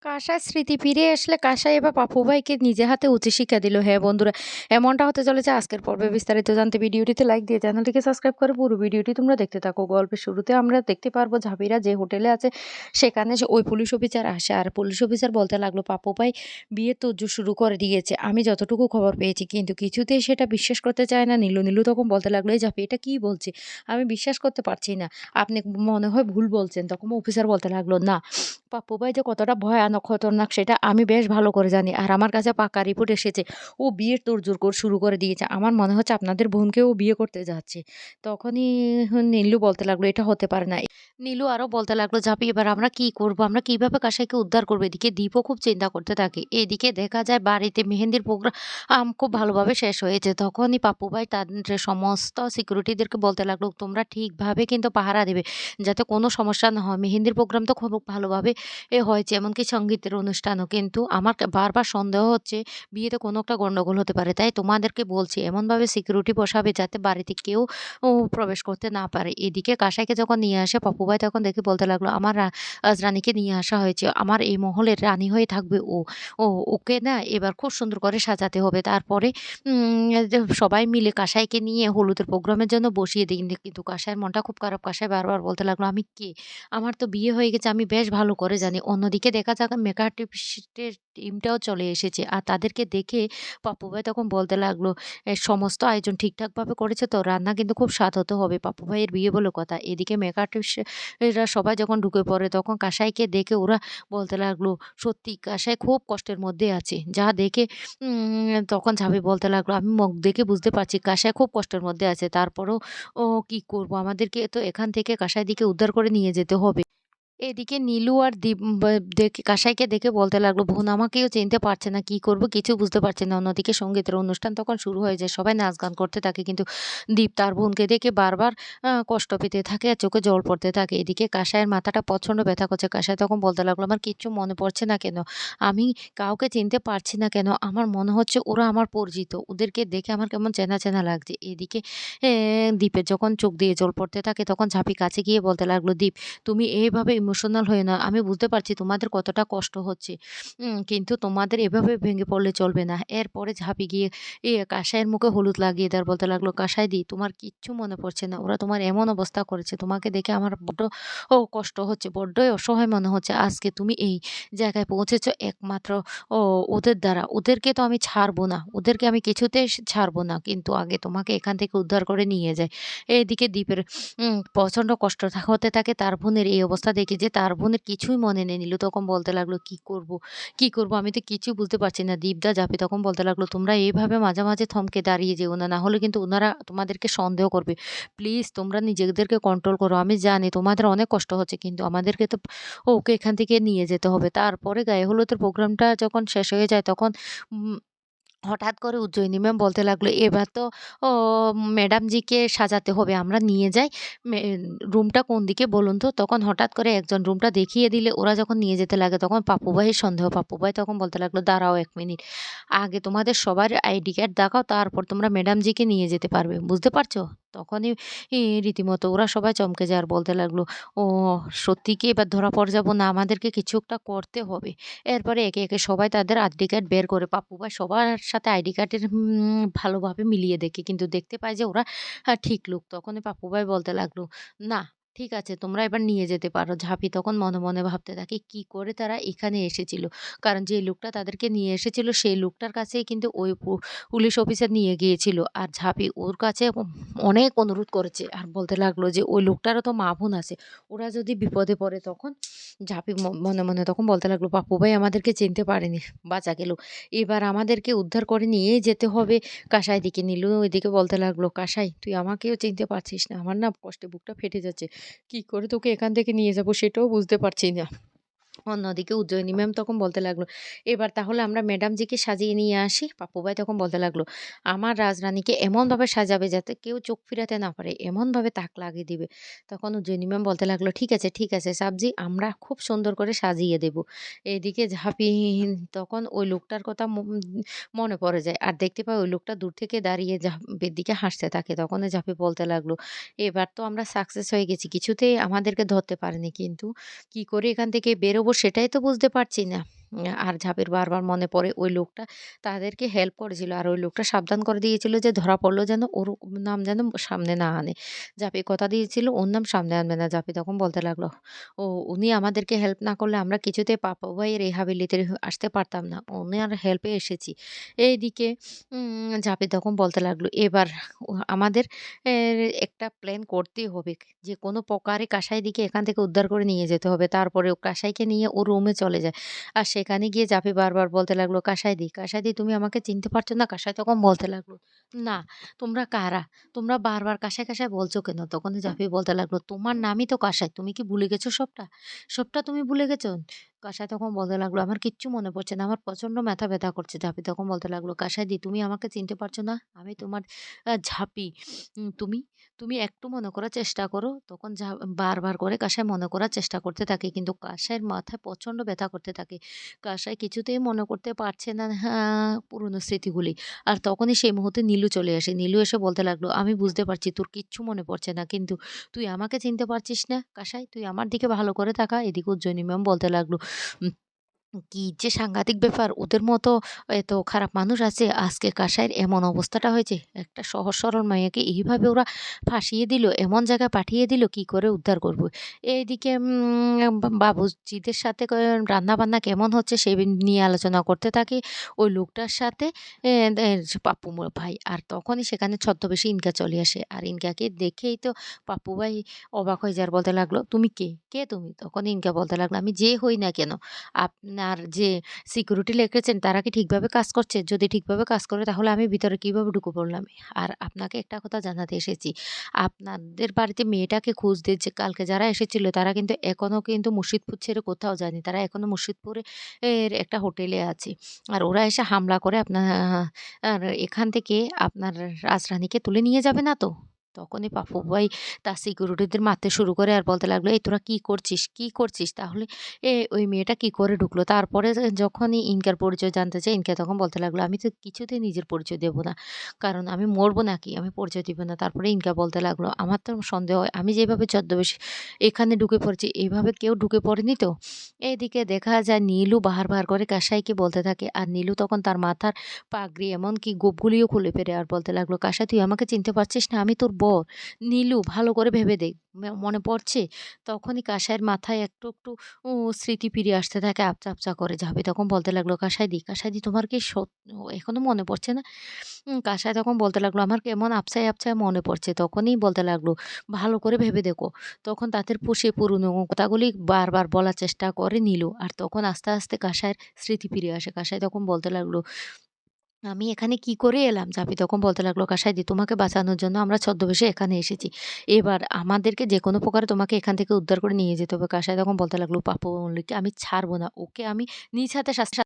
কাঁসার স্মৃতি ফিরে আসলে কাঁসাই এবার পাপ্পু ভাইকে নিজে হাতে উচ্চশিক্ষা দিল। হ্যাঁ বন্ধুরা, এমনটা হতে চলেছে আজকের পর্বে। বিস্তারিত জানতে ভিডিওটিতে লাইক দিয়ে চ্যানেলটিকে সাবস্ক্রাইব করে পুরো ভিডিওটি তোমরা দেখতে থাকো। গল্পের শুরুতে আমরা দেখতে পারবো ঝাঁপিরা যে হোটেলে আছে সেখানে ওই পুলিশ অফিসার আসে, আর পুলিশ অফিসার বলতে লাগলো পাপ্পু ভাই বিয়ে তোড়জোড় শুরু করে দিয়েছে, আমি যতটুকু খবর পেয়েছি। কিন্তু কিছুতেই সেটা বিশ্বাস করতে চায় না নীলু। নীলু তখন বলতে লাগলো, এই ঝাঁপি এটা কি বলছে, আমি বিশ্বাস করতে পারছি না, আপনি মনে হয় ভুল বলছেন। তখন অফিসার বলতে লাগলো, না, পাপ্পু ভাই যে কতটা ভয়ানক খতরনাক সেটা আমি বেশ ভালো করে জানি। আর আমার কাছে পাক্কা রিপোর্ট এসেছে। ও বিয়ের তোড়জোড় শুরু করে দিয়েছে। আমার মনে হচ্ছে আপনাদের বোনকেও ও বিয়ে করতে যাচ্ছে। তখনই নীলু বলতে লাগলো, এটা হতে পারে না। নীলু আরো বলতে লাগলো, ঝাঁপি এবার আমরা কি করব? আমরা কিভাবে কাসাইকে উদ্ধার করবো? এদিকে দীপও খুব চিন্তা করতে থাকে। এদিকে দেখা যায় বাড়িতে মেহেন্দির প্রোগ্রাম খুব ভালোভাবে শেষ হয়েছে। তখনই পাপ্পু ভাই তাদের সমস্ত সিকিউরিটিদেরকে বলতে লাগলো, তোমরা ঠিকভাবে কিন্তু পাহারা দিবে, যাতে কোনো সমস্যা না হয়। মেহেন্দির প্রোগ্রাম তো খুব ভালোভাবে হয়েছে, এমনকি সংগীতের অনুষ্ঠানও। কিন্তু আমার বারবার সন্দেহ হচ্ছে বিয়েতে কোনো একটা গন্ডগোল হতে পারে। তাই তোমাদেরকে বলছি এমনভাবে সিকিউরিটি বসাবে যাতে বাড়িতে কেউ প্রবেশ করতে না পারে। এদিকে কাঁসাইকে যখন নিয়ে আসে পাপ্পু ভাই তখন দেখে বলতে লাগলো, আমার রাজরানীকে নিয়ে আসা হয়েছে। আমার এই মহলের রানী হয়ে থাকবে ও। ও ওকে না এবার খুব সুন্দর করে সাজাতে হবে। তারপরে যে সবাই মিলে কাঁসাইকে নিয়ে হলুদের প্রোগ্রামের জন্য বসিয়ে দিই। কিন্তু কাঁসাইয়ের মনটা খুব খারাপ। কাঁসাই বারবার বলতে লাগলো, আমি কে? আমার তো বিয়ে হয়ে গেছে, আমি বেশ ভালো করে জানি। অন্যদিকে দেখা যাক মেকআপ আর্টিস্টের টিমটাও চলে এসেছে। আর তাদেরকে দেখে পাপ্পু ভাই তখন বলতে লাগলো, সমস্ত আয়োজন ঠিকঠাকভাবে করেছে তো? রান্না কিন্তু খুব স্বাদ হতে হবে। পাপ্পু ভাইয়ের বিয়ে বলে কথা। এদিকে মেকআপ আর্টিস্ট এরা সবাই যখন ঢুকে পড়ে তখন কাঁসাইকে দেখে ওরা বলতে লাগলো, সত্যি কাঁসাই খুব কষ্টের মধ্যে আছে। যা দেখে তখন ঝাঁপি বলতে লাগলো, আমি মুখ দেখে বুঝতে পারছি কাঁসাই খুব কষ্টের মধ্যে আছে। তারপরেও কি করব? আমাদেরকে তো এখান থেকে কাঁসাইদিকে উদ্ধার করে নিয়ে যেতে হবে। এদিকে নীলু আর দীপ দেখে কাঁসাইকে দেখে বলতে লাগলো, বোন আমাকেও চিনতে পারছে না, কি করব কিছু বুঝতে পারছি না। অন্যদিকে সঙ্গীতের অনুষ্ঠান তখন শুরু হয়ে যায়, সবাই নাচ গান করতে থাকে। কিন্তু দীপ তার বোনকে দেখে বারবার কষ্ট পেতে থাকে আর চোখে জল পড়তে থাকে। এদিকে কাঁসাইয়ের মাথাটা প্রচন্ড ব্যথা করছে। কাঁসাই তখন বলতে লাগলো, আমার কিচ্ছু মনে পড়ছে না কেন, আমি কাউকে চিনতে পারছি না কেন, আমার মনে হচ্ছে ওরা আমার পরিচিত, ওদেরকে দেখে আমার কেমন চেনা চেনা লাগছে। এদিকে দীপের যখন চোখ দিয়ে জল পড়তে থাকে তখন ঝাঁপি কাছে গিয়ে বলতে লাগলো, দীপ তুমি এভাবে ইমোশনাল হয়ে না। আমি বুঝতে পারছি তোমাদের কতটা কষ্ট হচ্ছে। কিন্তু তোমাদের এভাবে ভেঙে পড়লে চলবে না। এরপরে ঝাঁপি গিয়ে কাঁসাইয়ের মুখে হলুদ লাগিয়ে দেওয়ার বলতে লাগলো, কাঁসাইদি তোমার কিচ্ছু মনে পড়ছে না। ওরা তোমার এমন অবস্থা করেছে, তোমাকে দেখে আমার বড্ড কষ্ট হচ্ছে, বড্ডই অসহায় মনে হচ্ছে। আজকে তুমি এই জায়গায় পৌঁছেছো একমাত্র ও ওদের দ্বারা। ওদেরকে তো আমি ছাড়বো না। ওদেরকে আমি কিছুতেই ছাড়বো না। কিন্তু আগে তোমাকে এখান থেকে উদ্ধার করে নিয়ে যাই। এদিকে দ্বীপের প্রচন্ড কষ্ট হতে থাকে তার বোনের এই অবস্থা দেখে, যে তার বোনের কিছুই মনে নেই। নীলু তখন বলতে লাগলো, কি করব? কি করব? আমি তো কিছুই বুঝতে পারছি না। দীপদা, জাপি তখন বলতে লাগলো, তোমরা এইভাবে মাঝে, মাঝে থমকে দাঁড়িয়ে যেও না। না হলে কিন্তু উনারা তোমাদেরকে সন্দেহ করবে। প্লিজ তোমরা নিজেদেরকে কন্ট্রোল করো। আমি জানি তোমাদের অনেক কষ্ট হচ্ছে, কিন্তু আমাদেরকে তো ওকে এখান থেকে নিয়ে যেতে হবে। তারপরে গায়ে হলুদের প্রোগ্রামটা যখন শেষ হয়ে যায় তখন উম হঠাৎ করে উজ্জয়িনী ম্যাম বলতে লাগলো, এবার তো ও ম্যাডামজিকে সাজাতে হবে, আমরা নিয়ে যাই। মে রুমটা কোন দিকে বলুন তো? তখন হঠাৎ করে একজন রুমটা দেখিয়ে দিলে ওরা যখন নিয়ে যেতে লাগে তখন পাপ্পু ভাইয়ের সন্দেহ। পাপ্পু ভাই তখন বলতে লাগলো, দাঁড়াও ১ মিনিট। আগে তোমাদের সবার আইডি কার্ড দেখাও, তারপর তোমরা ম্যাডামজিকে নিয়ে যেতে পারবে। বুঝতে পারছো? তখনই রীতিমতো ওরা সবাই চমকে যায় আর বলতে লাগলো, ও সত্যি কি এবার ধরা পড়ে যাব? না, আমাদেরকে কিছু একটা করতে হবে। এরপরে একে, একে সবাই তাদের আইডি কার্ড বের করে পাপ্পু ভাই সবার সাথে আইডি কার্ডের ভালোভাবে মিলিয়ে দেখে। কিন্তু দেখতে পায় যে ওরা ঠিক লোক। তখনই পাপ্পু ভাই বলতে লাগলো, না, ঠিক আছে তোমরা এবার নিয়ে যেতে পারো। ঝাঁপি তখন মনে, মনে ভাবতে থাকে কি করে তারা এখানে এসেছিল। কারণ যে লোকটা তাদেরকে নিয়ে এসেছিল সেই লোকটার কাছেই কিন্তু ওই পুলিশ অফিসার নিয়ে গিয়েছিল। আর ঝাঁপি ওর কাছে অনেক অনুরোধ করেছে আর বলতে লাগলো যে ওই লোকটারও তো মা-বোন আছে। ওরা যদি বিপদে পড়ে তখন? ঝাঁপি মনে, মনে তখন বলতে লাগলো, পাপ্পু ভাই আমাদেরকে চিনতে পারেনি, বাঁচা গেল। এবার আমাদেরকে উদ্ধার করে নিয়েই যেতে হবে কাঁসাই দিকে। নীলু ওইদিকে বলতে লাগলো, কাঁসাই তুই আমাকেও চিনতে পারছিস না? আমার না কষ্টে বুকটা ফেটে যাচ্ছে। কি করে তোকে এখান থেকে নিয়ে যাবো সেটাও বুঝতে পারছি না। অন্যদিকে উজ্জয়িনী ম্যাম তখন বলতে লাগলো, এবার তাহলে আমরা ম্যাডামজিকে সাজিয়ে নিয়ে আসি। পাপ্পু ভাই তখন বলতে লাগলো, আমার রাজরানীকে এমনভাবে সাজাবে যাতে কেউ চোখ ফিরাতে না পারে, এমনভাবে তাক লাগিয়ে দিবে। তখন উজ্জয়িনী ম্যাম বলতে লাগলো, ঠিক আছে সাবজি, আমরা খুব সুন্দর করে সাজিয়ে দেব। এদিকে ঝাঁপি তখন ওই লোকটার কথা মনে পড়ে যায় আর দেখতে পায় ওই লোকটা দূর থেকে দাঁড়িয়ে ঝাঁপির দিকে হাসতে থাকে। তখন ঝাঁপি বলতে লাগলো, এবার তো আমরা সাকসেস হয়ে গেছি, কিছুতেই আমাদেরকে ধরতে পারেনি। কিন্তু কি করে এখান থেকে বেরোবো বেরোবো সেটাই তো বুঝতে পারছি না। আর ঝাঁপির বারবার মনে পড়ে ওই লোকটা তাদেরকে হেল্প করেছিল। আর ওই লোকটা সাবধান করে দিয়েছিল যে ধরা পড়লেও যেন ওর নাম যেন সামনে না আনে। ঝাঁপি কথা দিয়েছিল ওর নাম সামনে আনবে না। ঝাঁপি তখন বলতে লাগলো, "ও উনি আমাদেরকে হেল্প না করলে আমরা কিছুতেই পাপা ভাইয়ের এই হাভেলিতে আসতে পারতাম না। উনার হেল্পে এসেছি।" এইদিকে ঝাঁপি তখন বলতে লাগলো, "এবার আমাদের একটা প্ল্যান করতেই হবে। যে কোনো প্রকারে কাসাইদিকে এখান থেকে উদ্ধার করে নিয়ে যেতে হবে।" তারপরে ও কাসাইকে নিয়ে ওর রুমে চলে যায়। আর সেখানে গিয়ে ঝাঁপি বারবার বলতে লাগলো, "কাসাইদি, কাসাইদি তুমি আমাকে চিনতে পারছো না?" কাসাই তখন বলতে লাগলো, "না, তোমরা কারা? তোমরা বারবার কাসাই, কাসাই বলছো কেন?" তখনই ঝাঁপি বলতে লাগলো, "তোমার নামই তো কাসাই। তুমি কি ভুলে গেছো সবটা? সবটা তুমি ভুলে গেছো?" কাসাই তখন বলতে লাগলো, "আমার কিচ্ছু মনে পড়ছে না। আমার প্রচন্ড মাথা ব্যথা করছে।" ঝাঁপি তখন বলতে লাগলো, "কাসাইদি তুমি আমাকে চিনতে পারছো না? আমি তোমার ঝাঁপি। তুমি তুমি একটু মনে করার চেষ্টা করো।" তখন বারবার করে কাসাই মনে করার চেষ্টা করতে থাকে। কিন্তু কাসাইয়ের মাথায় প্রচন্ড ব্যথা করতে থাকে। কাসাই কিছুতেই মনে করতে পারছে না পুরনো স্মৃতিগুলি। আর তখনই সেই মুহূর্তে নীলু চলে আসে। নীলু এসে বলতে লাগলো, "আমি বুঝতে পারছি তোর কিচ্ছু মনে পড়ছে না। কিন্তু তুই আমাকে চিনতে পারছিস না কাসাই? তুই আমার দিকে ভালো করে তাকা।" এদিকে উজ্জয়িনী ম্যাম বলতে লাগলো, উম কি যে সাংঘাতিক ব্যাপার! ওদের মতো এত খারাপ মানুষ আছে। আজকে কাসাইয়ের এমন অবস্থাটা হয়েছে। একটা সহজ সরল মেয়েকে এইভাবে ওরা ফাঁসিয়ে দিল, এমন জায়গায় পাঠিয়ে দিল, কি করে উদ্ধার করব? এইদিকে বাবুর্চিদের সাথে রান্নাবান্না কেমন হচ্ছে সে নিয়ে আলোচনা করতে থাকি ওই লোকটার সাথে এ দে পাপ্পু ভাই। আর তখনই সেখানে ছদ্মবেশী ইনকা চলে আসে। আর ইনকাকে দেখেই তো পাপ্পু ভাই অবাক হয়ে যায় আর বলতে লাগলো, "তুমি কে? কে তুমি?" তখন ইনকা বলতে লাগলো, "আমি যে হই না কেন? আপনার যে সিকিউরিটি রেখেছেন তারা কি ঠিকভাবে কাজ করছে? যদি ঠিকভাবে কাজ করে তাহলে আমি ভিতরে কিভাবে ঢুকে পড়লাম? আর আপনাকে একটা কথা জানাতে এসেছি। আপনাদের বাড়িতে মেয়েটাকে খুঁজতে যে কালকে যারা এসেছিল তারা কিন্তু এখনো কিন্তু মুর্শিদপুর ছেড়ে কোথাও যায়নি। তারা এখনো মুর্শিদপুরে একটা হোটেলে আছে। আর ওরা এসে হামলা করে আপনার আর এখান থেকে আপনার রাজরানীকে তুলে নিয়ে যাবে না তো?" তখনই পাপ্পু ভাই তার সিকিউরিটিদের মারতে শুরু করে আর বলতে লাগলো, "এই তোরা কি করছিস? কি করছিস? তাহলে ওই মেয়েটা কি করে ঢুকলো?" তারপরে যখনই ইনকার পরিচয় জানতে চাই, ইনকা তখন বলতে লাগলো, "আমি তো কিছুতেই নিজের পরিচয় দেব না। কারণ আমি মরবো নাকি? আমি পরিচয় দিব না।" তারপরে ইনকা বলতে লাগলো, "আমার তো সন্দেহ হয় আমি যেভাবে ছদ্মবেশে এখানে ঢুকে পড়েছি, এভাবে কেউ ঢুকে পড়েনি তো?" এইদিকে দেখা যায় নীলু বারবার করে কাসাইকে বলতে থাকে। আর নীলু তখন তার মাথার পাগড়ি এমনকি গোঁফগুলিও খুলে ফেলে আর বলতে লাগলো, "কাসাই তুই আমাকে চিনতে পারছিস না? আমি তোর বর। নীলু ভালো করে ভেবে দেখ। মনে পড়ছে?" তখনই কাসাইয়ের মাথায় একটু, একটু স্মৃতি ফিরে আসতে থাকে আপচা, আপচা করে। ঝাঁপি তখন বলতে লাগলো, "কাসাইদি, কাসাইদি তোমার কি এখনো মনে পড়ছে না?" কাসাই তখন বলতে লাগলো, "আমার কেমন আবছায়, আবছায় মনে পড়ছে।" তখনই বলতে লাগলো, "ভালো করে ভেবে দেখো।" তখন তাদের পুরনো কথাগুলি বারবার বলার চেষ্টা করে নীলু। আর তখন আস্তে, আস্তে কাসাইয়ের স্মৃতি ফিরে আসে। কাসাই তখন বলতে লাগলো, "আমি এখানে কি করে এলাম?" জাপি তখন বলতে লাগলো, "কাসাইদি তোমাকে বাঁচানোর জন্য আমরা ছদ্মবেশে এখানে এসেছি। এবার আমাদেরকে যেকোনো প্রকারে তোমাকে এখান থেকে উদ্ধার করে নিয়ে যেতে হবে।" কাসাই তখন বলতে লাগলো, "পাপ্পু মল্লিককে আমি ছাড়বো না। ওকে আমি নিজ হাতে